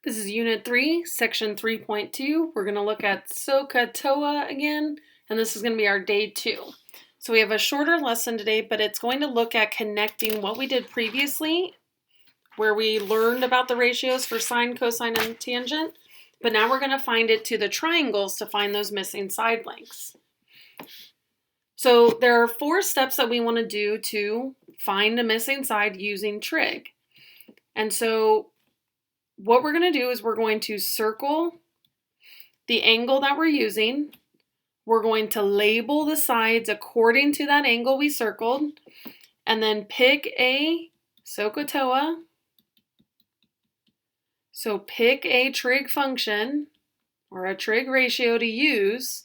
This is Unit 3, Section 3.2. We're going to look at SOHCAHTOA again, and this is going to be our day 2. So we have a shorter lesson today, but it's going to look at connecting what we did previously, where we learned about the ratios for sine, cosine, and tangent, but now we're going to find it to the triangles to find those missing side lengths. So there are 4 steps that we want to do to find a missing side using trig. And so what we're going to do is we're going to circle the angle that we're using. We're going to label the sides according to that angle we circled, and then pick a SOHCAHTOA. So pick a trig function or a trig ratio to use,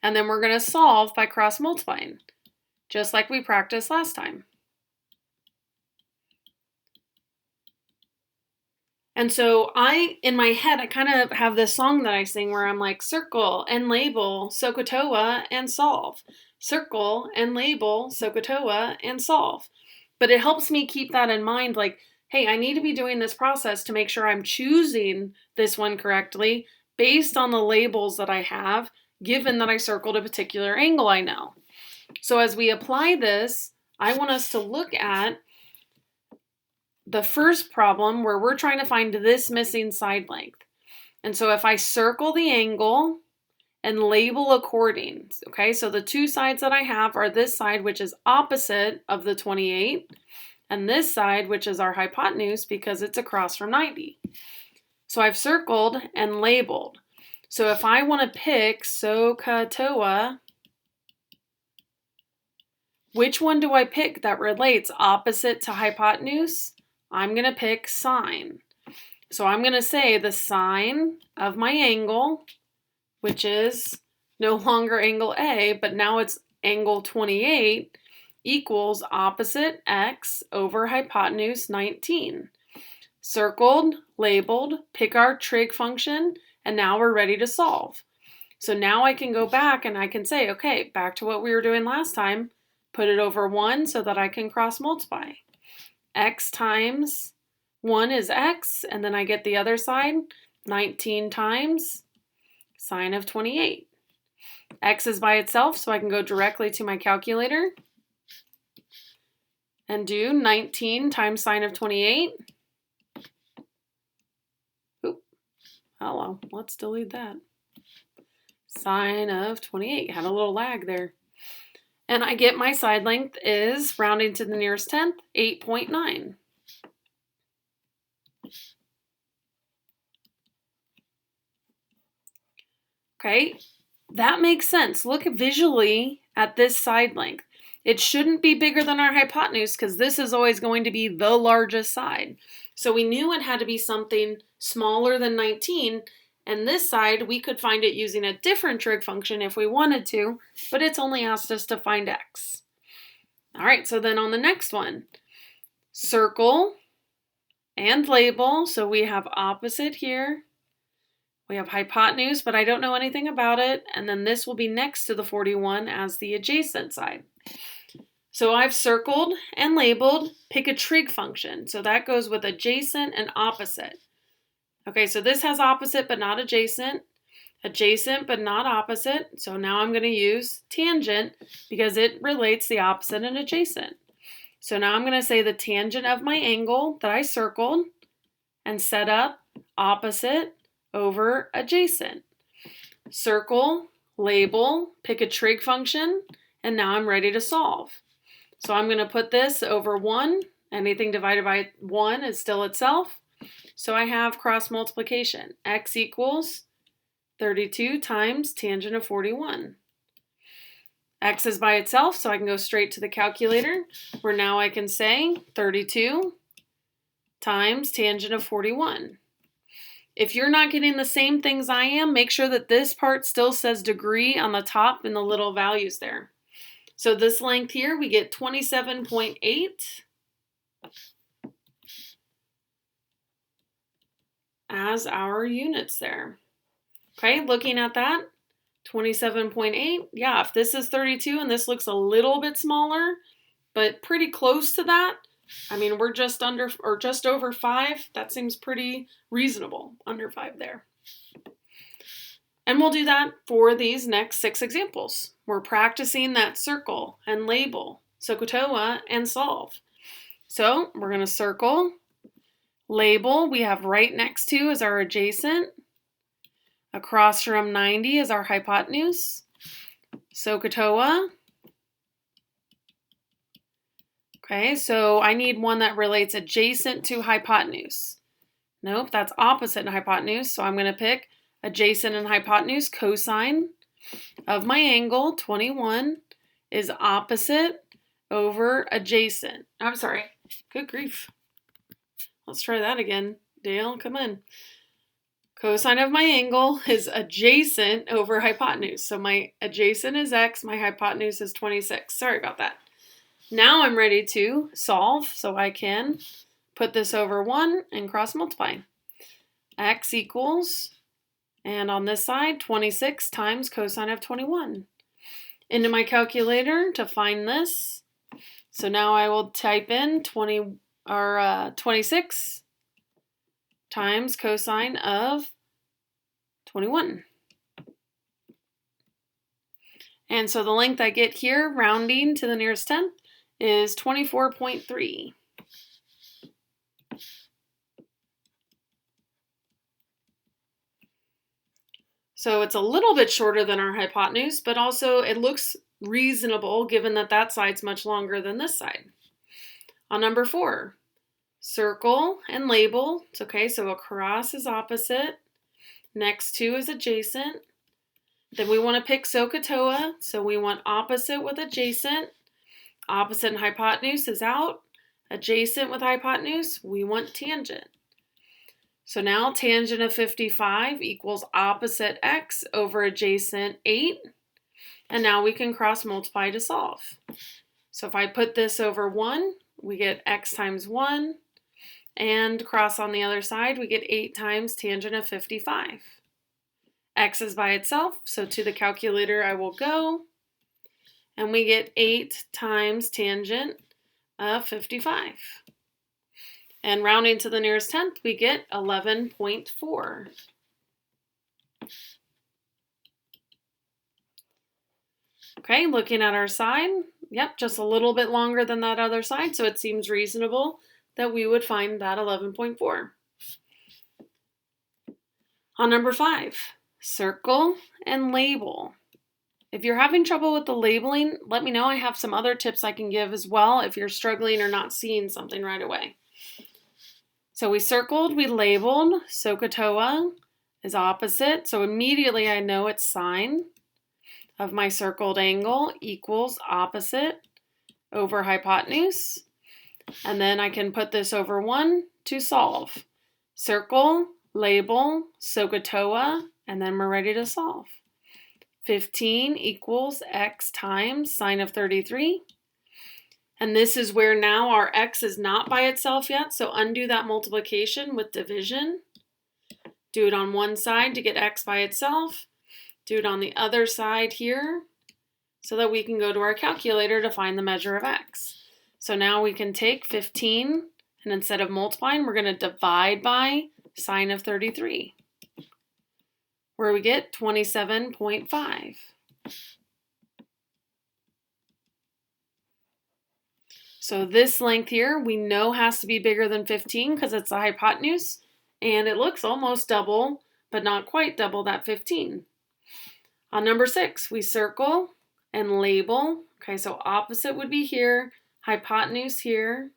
and then we're going to solve by cross multiplying, just like we practiced last time. And so in my head, I kind of have this song that I sing where I'm like, circle and label SOHCAHTOA and solve. Circle and label SOHCAHTOA and solve. But it helps me keep that in mind, like, hey, I need to be doing this process to make sure I'm choosing this one correctly based on the labels that I have, given that I circled a particular angle I know. So as we apply this, I want us to look at the first problem where we're trying to find this missing side length. And so if I circle the angle and label according, okay, so the 2 sides that I have are this side, which is opposite of the 28, and this side, which is our hypotenuse because it's across from 90. So I've circled and labeled. So if I want to pick SOHCAHTOA, which one do I pick that relates opposite to hypotenuse? I'm going to pick sine. So I'm going to say the sine of my angle, which is no longer angle A, but now it's angle 28, equals opposite x over hypotenuse 19. Circled, labeled, pick our trig function, and now we're ready to solve. So now I can go back and I can say, okay, back to what we were doing last time, put it over 1 so that I can cross multiply. X times 1 is x, and then I get the other side, 19 times sine of 28. X is by itself, so I can go directly to my calculator and do 19 times sine of 28. Oop, hello, let's delete that. Sine of 28, had a little lag there. And I get my side length is, rounding to the nearest tenth, 8.9. Okay, that makes sense. Look visually at this side length. It shouldn't be bigger than our hypotenuse because this is always going to be the largest side. So we knew it had to be something smaller than 19, and this side we could find it using a different trig function if we wanted to, but it's only asked us to find x. All right, so then on the next one, circle and label. So we have opposite here. We have hypotenuse, but I don't know anything about it. And then this will be next to the 41 as the adjacent side. So I've circled and labeled, pick a trig function. So that goes with adjacent and opposite. Okay, so this has opposite but not adjacent, adjacent but not opposite. So now I'm going to use tangent because it relates the opposite and adjacent. So now I'm going to say the tangent of my angle that I circled and set up opposite over adjacent. Circle, label, pick a trig function, and now I'm ready to solve. So I'm going to put this over 1. Anything divided by 1 is still itself. So I have cross multiplication. X equals 32 times tangent of 41. X is by itself, so I can go straight to the calculator, where now I can say 32 times tangent of 41. If you're not getting the same things I am, make sure that this part still says degree on the top in the little values there. So this length here, we get 27.8 as our units there. Okay, looking at that, 27.8, yeah, if this is 32 and this looks a little bit smaller, but pretty close to that, I mean, we're just under or just over 5. That seems pretty reasonable, under 5 there. And we'll do that for these next 6 examples. We're practicing that circle and label, SOHCAHTOA, and solve. So we're going to circle, label, we have right next to is our adjacent. Across from 90 is our hypotenuse. SOHCAHTOA. Okay, so I need one that relates adjacent to hypotenuse. Nope, that's opposite hypotenuse, so I'm going to pick adjacent and hypotenuse. Cosine of my angle, 21, is opposite over adjacent. I'm sorry. Good grief. Let's try that again. Dale, come in. Cosine of my angle is adjacent over hypotenuse. So my adjacent is x, my hypotenuse is 26. Sorry about that. Now I'm ready to solve, so I can put this over 1 and cross multiply. X equals, and on this side, 26 times cosine of 21. Into my calculator to find this. So now I will type in 26 times cosine of 21. And so the length I get here, rounding to the nearest tenth, is 24.3. So it's a little bit shorter than our hypotenuse, but also it looks reasonable given that that side's much longer than this side. On number 4, circle and label. It's okay, so across is opposite, next to is adjacent. Then we want to pick SOHCAHTOA, so we want opposite with adjacent. Opposite and hypotenuse is out. Adjacent with hypotenuse, we want tangent. So now tangent of 55 equals opposite x over adjacent 8. And now we can cross multiply to solve. So if I put this over 1, we get x times 1. And cross on the other side, we get 8 times tangent of 55. X is by itself, so to the calculator I will go. And we get 8 times tangent of 55. And rounding to the nearest tenth, we get 11.4. Okay, looking at our side, yep, just a little bit longer than that other side, so it seems reasonable that we would find that 11.4. On number 5, circle and label. If you're having trouble with the labeling, let me know. I have some other tips I can give as well if you're struggling or not seeing something right away. So we circled, we labeled, SOHCAHTOA is opposite, so immediately I know its sine of my circled angle equals opposite over hypotenuse. And then I can put this over 1 to solve. Circle, label, SOHCAHTOA, and then we're ready to solve. 15 equals x times sine of 33. And this is where now our x is not by itself yet, so undo that multiplication with division. Do it on one side to get x by itself. Do it on the other side here so that we can go to our calculator to find the measure of x. So now we can take 15, and instead of multiplying, we're going to divide by sine of 33, where we get 27.5. So this length here we know has to be bigger than 15 because it's the hypotenuse, and it looks almost double, but not quite double that 15. On number 6, we circle and label. Okay, so opposite would be here, hypotenuse here,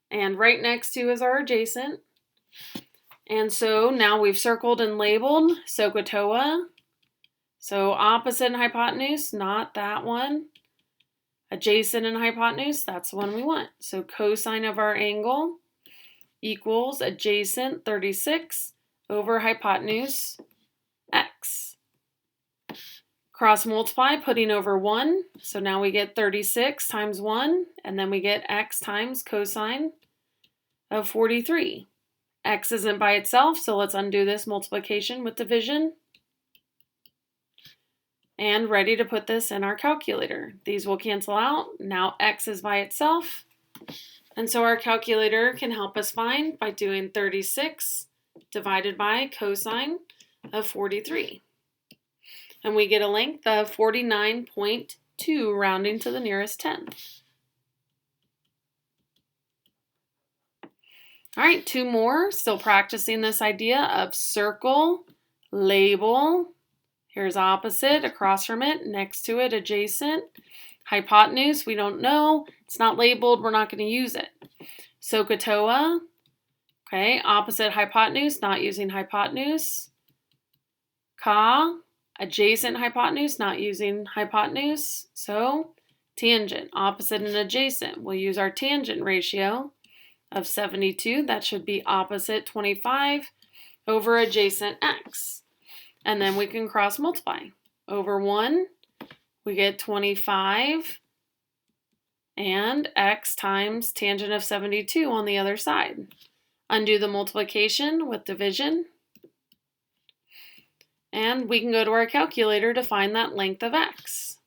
and right next to is our adjacent. And so now we've circled and labeled SOHCAHTOA. So opposite and hypotenuse, not that one. Adjacent and hypotenuse, that's the one we want. So cosine of our angle equals adjacent 36 over hypotenuse x. Cross multiply, putting over 1. So now we get 36 times 1, and then we get x times cosine of 43. X isn't by itself, so let's undo this multiplication with division. And ready to put this in our calculator. These will cancel out. Now x is by itself. And so our calculator can help us find by doing 36 divided by cosine of 43. And we get a length of 49.2 rounding to the nearest tenth. All right, two more. Still practicing this idea of circle, label. Here's opposite, across from it, next to it, adjacent. Hypotenuse, we don't know. It's not labeled. We're not going to use it. SOHCAHTOA, okay, opposite hypotenuse, not using hypotenuse. Adjacent hypotenuse, not using hypotenuse. So tangent, opposite and adjacent. We'll use our tangent ratio of 72. That should be opposite 25 over adjacent x. And then we can cross multiply. Over 1, we get 25 and x times tangent of 72 on the other side. Undo the multiplication with division. And we can go to our calculator to find that length of x.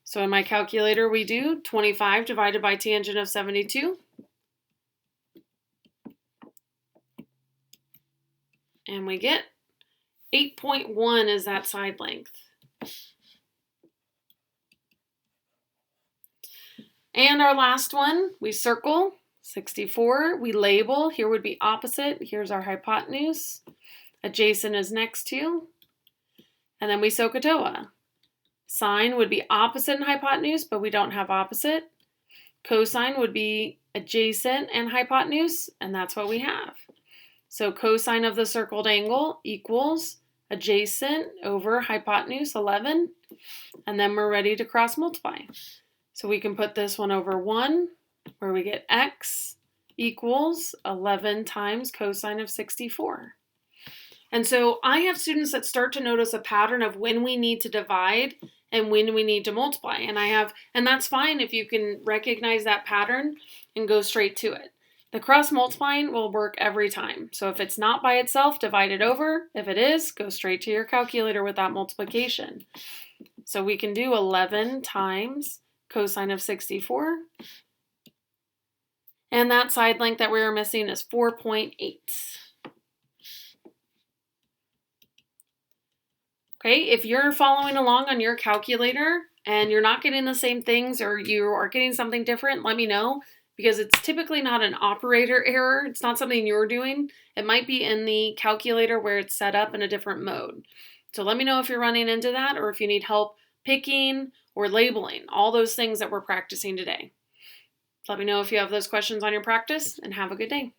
So in my calculator we do 25 divided by tangent of 72. And we get 8.1 is that side length. And our last one, we circle, 64. We label, here would be opposite. Here's our hypotenuse. Adjacent is next to. And then we SOHCAHTOA. Sine would be opposite and hypotenuse, but we don't have opposite. Cosine would be adjacent and hypotenuse, and that's what we have. So cosine of the circled angle equals adjacent over hypotenuse, 11. And then we're ready to cross multiply. So we can put this one over 1, where we get x equals 11 times cosine of 64. And so I have students that start to notice a pattern of when we need to divide and when we need to multiply. And that's fine if you can recognize that pattern and go straight to it. The cross multiplying will work every time. So if it's not by itself, divide it over. If it is, go straight to your calculator with that multiplication. So we can do 11 times cosine of 64. And that side length that we were missing is 4.8. Okay, if you're following along on your calculator and you're not getting the same things or you are getting something different, let me know, because it's typically not an operator error. It's not something you're doing. It might be in the calculator where it's set up in a different mode. So let me know if you're running into that or if you need help picking or labeling, all those things that we're practicing today. Let me know if you have those questions on your practice, and have a good day.